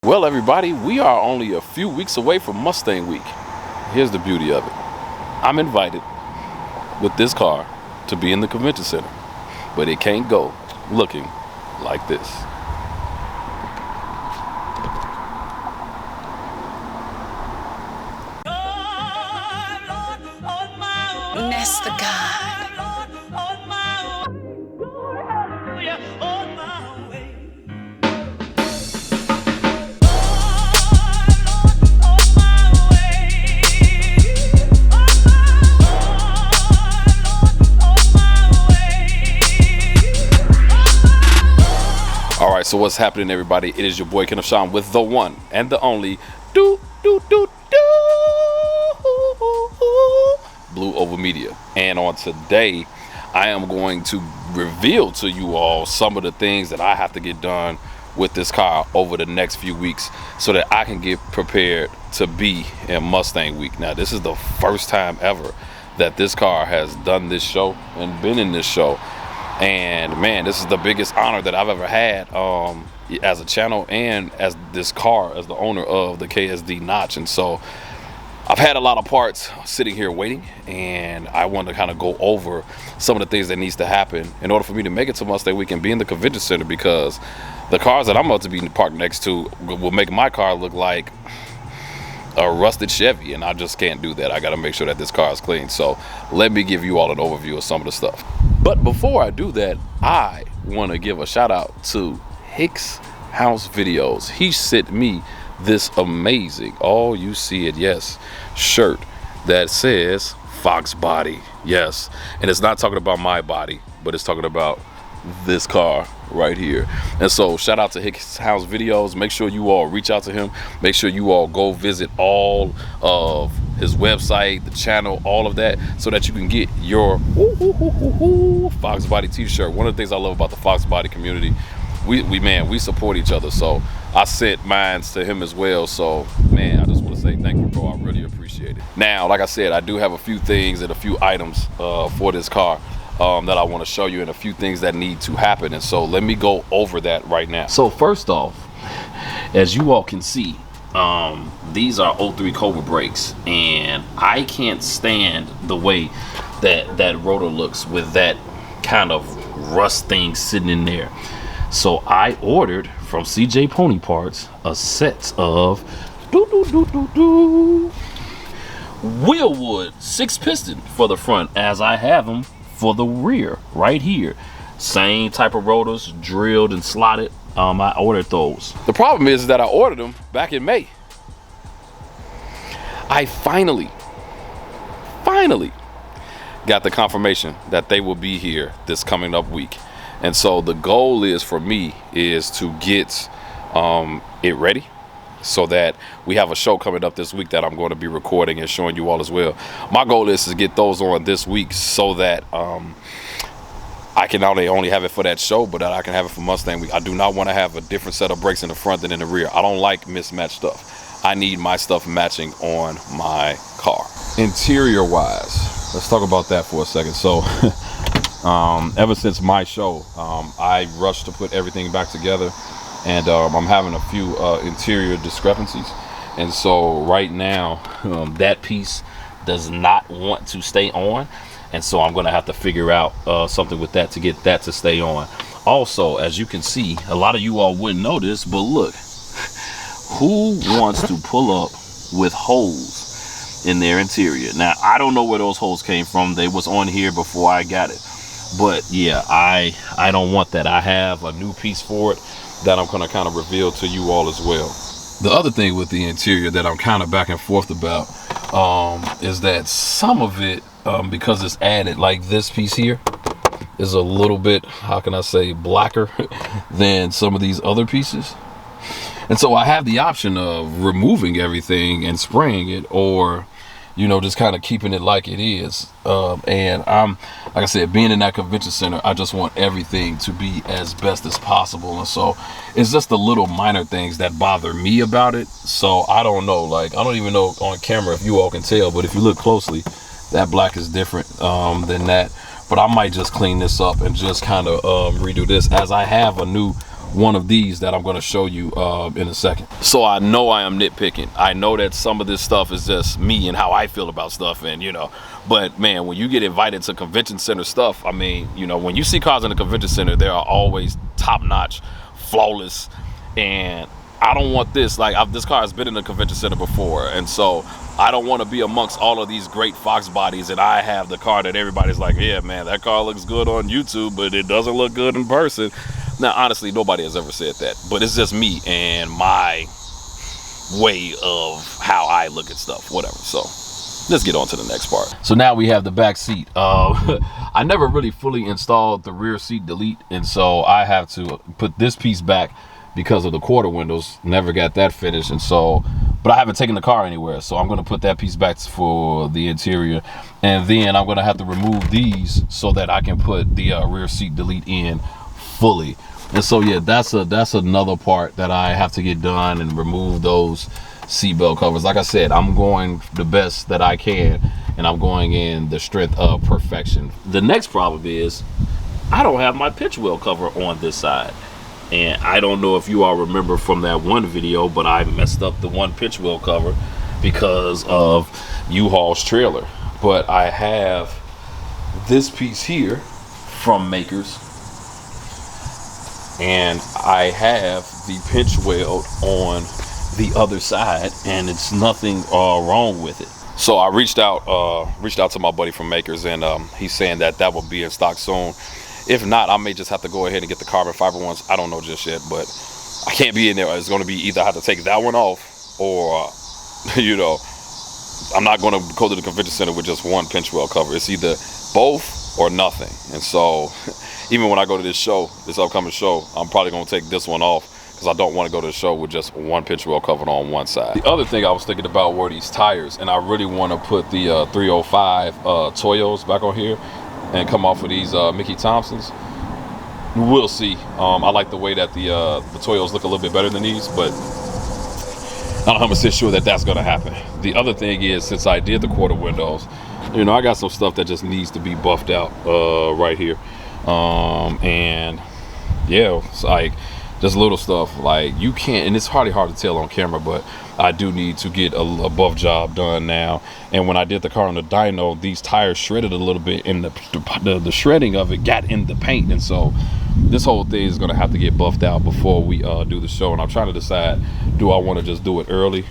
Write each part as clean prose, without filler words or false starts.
Well, everybody, we are only a few weeks away from Mustang Week. Here's the beauty of it. I'm invited with this car to be in the convention center, but it can't go looking like this. Nest the God. All right, so what's happening, everybody? It is your boy Kenneth Sean with the one and the only Blue Oval Media. And on today, I am going to reveal to you all some of the things that I have to get done with this car over the next few weeks so that I can get prepared to be in Mustang Week. Now, this is the first time ever that this car has done this show and been in this show. And man, this is the biggest honor that I've ever had as a channel and as this car, as the owner of the KSD Notch. And so I've had a lot of parts sitting here waiting, and I want to kind of go over some of the things that needs to happen in order for me to make it to Mustang Week and be in the convention center, because the cars that I'm about to be parked next to will make my car look like a rusted Chevy, and I just can't do that. I got to make sure that this car is clean. So let me give you all an overview of some of the stuff. But before I do that, I want to give a shout out to Hicks House Videos. He sent me this amazing, all you see it, yes, shirt that says Foxbody. Yes, and it's not talking about my body, but it's talking about this car right here. And so shout out to Hicks House Videos. Make sure you all reach out to him. Make sure you all go visit all of his website, the channel, all of that, so that you can get your Foxbody t-shirt. One of the things I love about the Foxbody community, we support each other. So I sent mine to him as well. So man, I just want to say thank you, bro. I really appreciate it. Now, like I said, I do have a few things and a few items for this car that I want to show you, and a few things that need to happen. And so let me go over that right now. So first off, as you all can see, these are 03 Cobra brakes, and I can't stand the way that rotor looks with that kind of rust thing sitting in there. So I ordered from CJ Pony Parts a set of Wheelwood 6-piston for the front, as I have them for the rear right here. Same type of rotors, drilled and slotted. I ordered those. The problem is that I ordered them back in May. I finally got the confirmation that they will be here this coming up week. And so the goal is for me is to get it ready, so that we have a show coming up this week that I'm going to be recording and showing you all as well. My goal is to get those on this week so that I can not only have it for that show, but that I can have it for Mustang Week. I do not want to have a different set of brakes in the front than in the rear. I don't like mismatched stuff. I need my stuff matching on my car. Interior wise, let's talk about that for a second. So ever since my show, I rushed to put everything back together, and I'm having a few interior discrepancies. And so right now, that piece does not want to stay on, and so I'm gonna have to figure out something with that to get that to stay on. Also, as you can see, a lot of you all wouldn't know this, but look, who wants to pull up with holes in their interior? Now, I don't know where those holes came from. They was on here before I got it, but yeah, I don't want that. I have a new piece for it that I'm gonna kind of reveal to you all as well. The other thing with the interior that I'm kind of back and forth about is that some of it, because it's added, like this piece here is a little bit, how can I say, blacker than some of these other pieces. And so I have the option of removing everything and spraying it, or you know, just kind of keeping it like it is. And I'm, like I said, being in that convention center, I just want everything to be as best as possible. And so it's just the little minor things that bother me about it. So I don't know, like, I don't even know on camera if you all can tell, but if you look closely, that black is different than that. But I might just clean this up and just kind of redo this, as I have a new one of these that I'm going to show you in a second. So I know I am nitpicking. I know that some of this stuff is just me and how I feel about stuff, and you know, but man, when you get invited to convention center stuff, I mean, you know, when you see cars in the convention center, they are always top-notch, flawless, and I don't want this. Like, this car has been in the convention center before, and so I don't want to be amongst all of these great Foxbodies, and I have the car that everybody's like, yeah, man, that car looks good on YouTube, but it doesn't look good in person. Now, honestly, nobody has ever said that, but it's just me and my way of how I look at stuff, whatever. So let's get on to the next part. So now we have the back seat. I never really fully installed the rear seat delete, and so I have to put this piece back because of the quarter windows. Never got that finished, and so, but I haven't taken the car anywhere, so I'm going to put that piece back for the interior, and then I'm going to have to remove these so that I can put the rear seat delete in fully. And so yeah, that's another part that I have to get done, and remove those seatbelt covers. Like I said, I'm going the best that I can, and I'm going in the strength of perfection. The next problem is I don't have my pitch wheel cover on this side. And I don't know if you all remember from that one video, but I messed up the one pitch wheel cover because of U-Haul's trailer. But I have this piece here from Makers, and I have the pinch weld on the other side, and it's nothing wrong with it. So I reached out to my buddy from Makers, and he's saying that will be in stock soon. If not, I may just have to go ahead and get the carbon fiber ones. I don't know just yet, but I can't be in there. It's going to be either I have to take that one off, or you know, I'm not going to go to the convention center with just one pinch weld cover. It's either both or nothing. And so even when I go to this show, this upcoming show, I'm probably going to take this one off, because I don't want to go to the show with just one pinch weld covered on one side. The other thing I was thinking about were these tires, and I really want to put the 305 Toyos back on here and come off of these Mickey Thompsons. We'll see. I like the way that the Toyos look a little bit better than these, but I'm 100% sure that that's going to happen. The other thing is, since I did the quarter windows, you know, I got some stuff that just needs to be buffed out right here. And yeah, it's like just little stuff, like you can't, and it's hard to tell on camera, but I do need to get a buff job done now. And when I did the car on the dyno, these tires shredded a little bit, and the shredding of it got in the paint, and so this whole thing is going to have to get buffed out before we do the show. And I'm trying to decide, do I want to just do it early?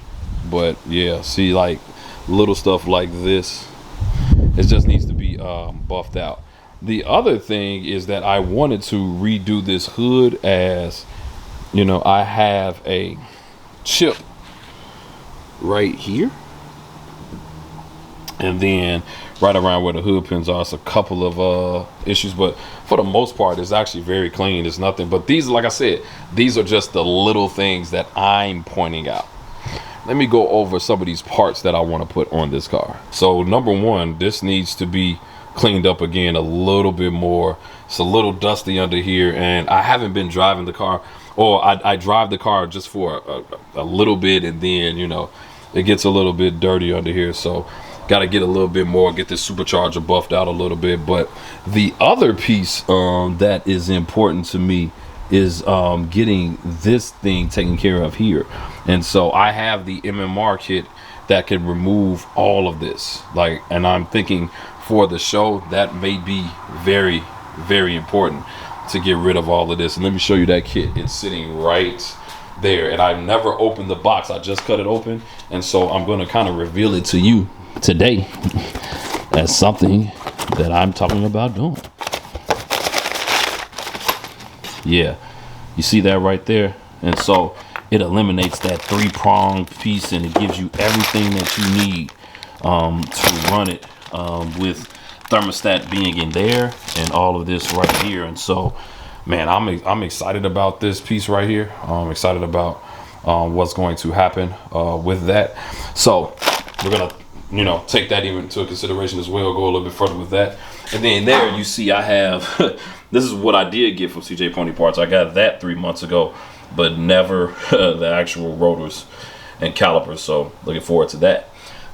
But yeah, see, like little stuff like this, it just needs to be buffed out. The other thing is that I wanted to redo this hood, as you know, I have a chip right here, and then right around where the hood pins are, it's a couple of issues, but for the most part it's actually very clean. It's nothing, but these, like I said, these are just the little things that I'm pointing out. Let me go over some of these parts that I want to put on this car. So number one, this needs to be cleaned up again a little bit more. It's a little dusty under here, and I haven't been driving the car, or I drive the car just for a little bit, and then, you know, it gets a little bit dirty under here. So got to get a little bit more, get this supercharger buffed out a little bit. But the other piece that is important to me is getting this thing taken care of here. And so I have the MMR kit that can remove all of this, like, and I'm thinking for the show that may be very, very important to get rid of all of this. And let me show you that kit. It's sitting right there, and I never opened the box. I just cut it open, and so I'm going to kind of reveal it to you today as something that I'm talking about doing. Yeah, you see that right there? And so it eliminates that 3-prong piece, and it gives you everything that you need to run it, with thermostat being in there and all of this right here. And so, man, I'm excited about this piece right here. I'm excited about what's going to happen with that. So we're gonna, you know, take that even into consideration as well, go a little bit further with that. And then there you see I have this is what I did get from CJ Pony Parts. I got that 3 months ago, but never the actual rotors and calipers, so looking forward to that.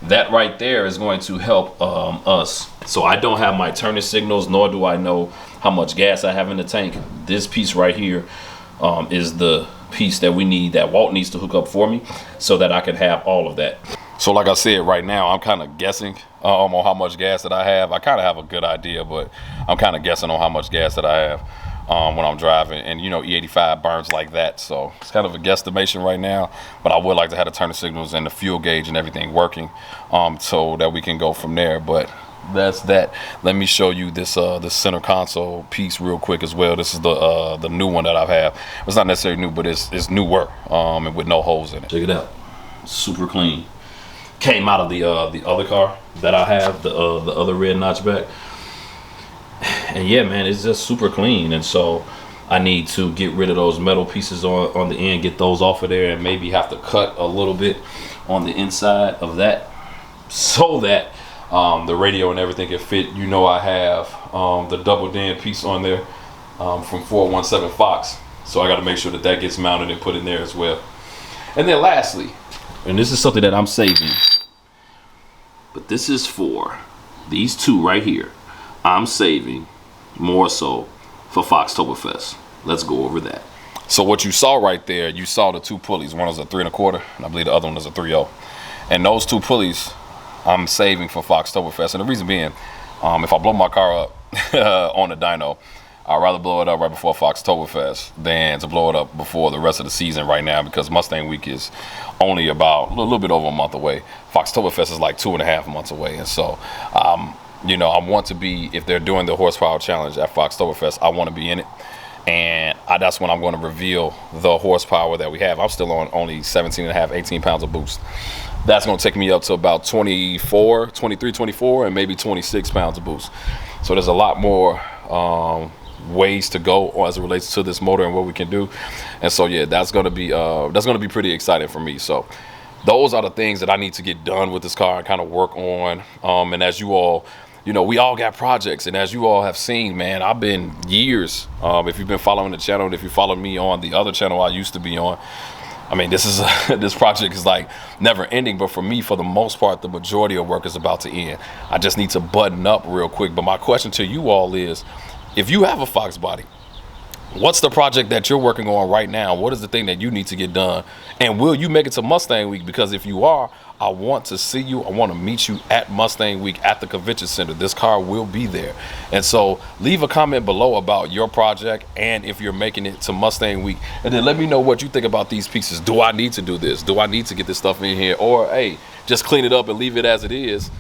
That right there is going to help us. So I don't have my turning signals, nor do I know how much gas I have in the tank. This piece right here is the piece that we need, that Walt needs to hook up for me so that I can have all of that. So like I said, right now I'm kind of guessing on how much gas that I have. I kind of have a good idea, but I'm kind of guessing on how much gas that I have when I'm driving. And you know, E85 burns like that, so it's kind of a guesstimation right now. But I would like to have the turn signals and the fuel gauge and everything working, so that we can go from there. But that's that. Let me show you this this center console piece real quick as well. This is the new one that I have. It's not necessarily new, but it's newer, and with no holes in it. Check it out, super clean. Came out of the other car that I have, the other red notchback. And yeah, man, it's just super clean. And so I need to get rid of those metal pieces on the end, get those off of there, and maybe have to cut a little bit on the inside of that so that the radio and everything can fit. You know, I have the double DIN piece on there from 417 Fox, so I got to make sure that that gets mounted and put in there as well. And then lastly, and this is something that I'm saving, but this is for these two right here. I'm saving more so for Foxtoberfest. Let's go over that. So what you saw right there, you saw the two pulleys. One was a 3 1/4, and I believe the other one is a 3/0. And those two pulleys I'm saving for Foxtoberfest. And the reason being, if I blow my car up on the dyno, I'd rather blow it up right before Foxtoberfest than to blow it up before the rest of the season right now, because Mustang Week is only about a little bit over a month away. Foxtoberfest is like 2.5 months away. And so, you know, I want to be, if they're doing the horsepower challenge at Foxtoberfest, I want to be in it. And that's when I'm going to reveal the horsepower that we have. I'm still on only 17.5, 18 pounds of boost. That's going to take me up to about 24, 23, 24, and maybe 26 pounds of boost. So there's a lot more ways to go as it relates to this motor and what we can do. And so yeah, that's going to be pretty exciting for me. So those are the things that I need to get done with this car and kind of work on. And as you all, you know, we all got projects, and as you all have seen, man, I've been years, if you've been following the channel, and if you follow me on the other channel I used to be on, I mean, this project is like never ending. But for me, for the most part, the majority of work is about to end. I just need to button up real quick. But my question to you all is, if you have a Foxbody, what's the project that you're working on right now? What is the thing that you need to get done? And will you make it to Mustang Week? Because if you are, I want to see you. I want to meet you at Mustang Week at the convention center. This car will be there. And so leave a comment below about your project and if you're making it to Mustang Week. And then let me know what you think about these pieces. Do I need to do this? Do I need to get this stuff in here? Or, hey, just clean it up and leave it as it is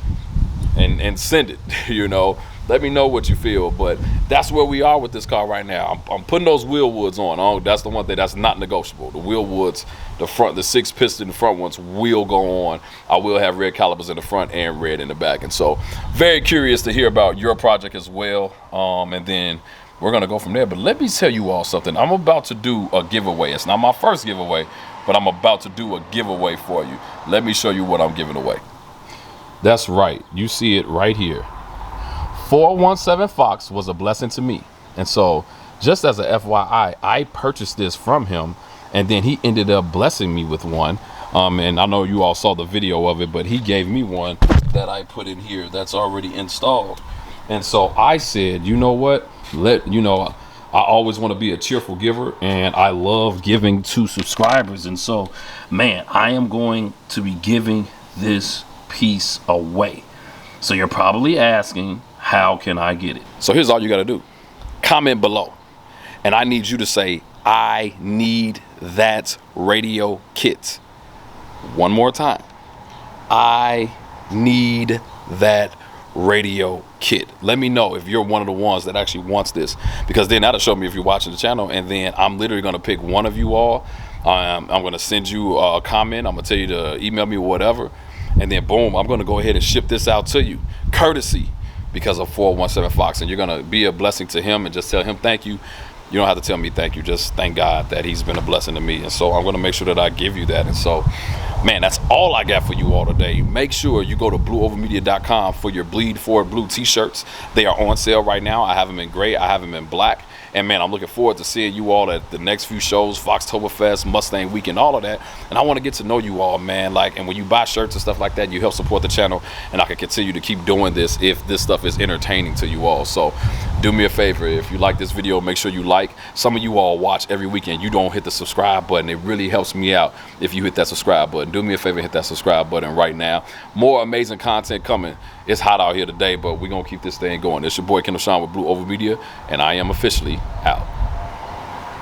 and send it, you know? Let me know what you feel. But that's where we are with this car right now. I'm putting those wheel woods on. Oh, that's the one thing that's not negotiable. The wheel woods, the front, the 6-piston front ones will go on. I will have red calipers in the front and red in the back. And so very curious to hear about your project as well. And then we're gonna go from there. But let me tell you all something. I'm about to do a giveaway. It's not my first giveaway, but I'm about to do a giveaway for you. Let me show you what I'm giving away. That's right. You see it right here. 417 Fox was a blessing to me. And so just as a FYI, I purchased this from him, and then he ended up blessing me with one. And I know you all saw the video of it, but he gave me one that I put in here that's already installed. And so I said, you know what? I always want to be a cheerful giver, and I love giving to subscribers. And so, man, I am going to be giving this piece away. So you're probably asking, how can I get it? So here's all you got to do. Comment below. And I need you to say, I need that radio kit. One more time. I need that radio kit. Let me know if you're one of the ones that actually wants this, because then that'll show me if you're watching the channel, and then I'm literally going to pick one of you all. I'm going to send you a comment. I'm going to tell you to email me or whatever. And then boom, I'm going to go ahead and ship this out to you, courtesy because of 417 Fox. And you're going to be a blessing to him and just tell him thank you. You don't have to tell me thank you. Just thank God that he's been a blessing to me. And so I'm going to make sure that I give you that. And so, man, that's all I got for you all today. Make sure you go to blueovermedia.com for your Bleed Forward Blue t-shirts. They are on sale right now. I have them in gray. I have them in black. And man, I'm looking forward to seeing you all at the next few shows, Foxtoberfest, Mustang Week, and all of that. And I want to get to know you all, man. Like, and when you buy shirts and stuff like that, you help support the channel, and I can continue to keep doing this if this stuff is entertaining to you all. So do me a favor, if you like this video, make sure you like. Some of you all watch every weekend, you don't hit the subscribe button. It really helps me out if you hit that subscribe button. Do me a favor and hit that subscribe button right now. More amazing content coming. It's hot out here today, but we're gonna keep this thing going. It's your boy Kendall Sean with Blue Oval Media, and I am officially out.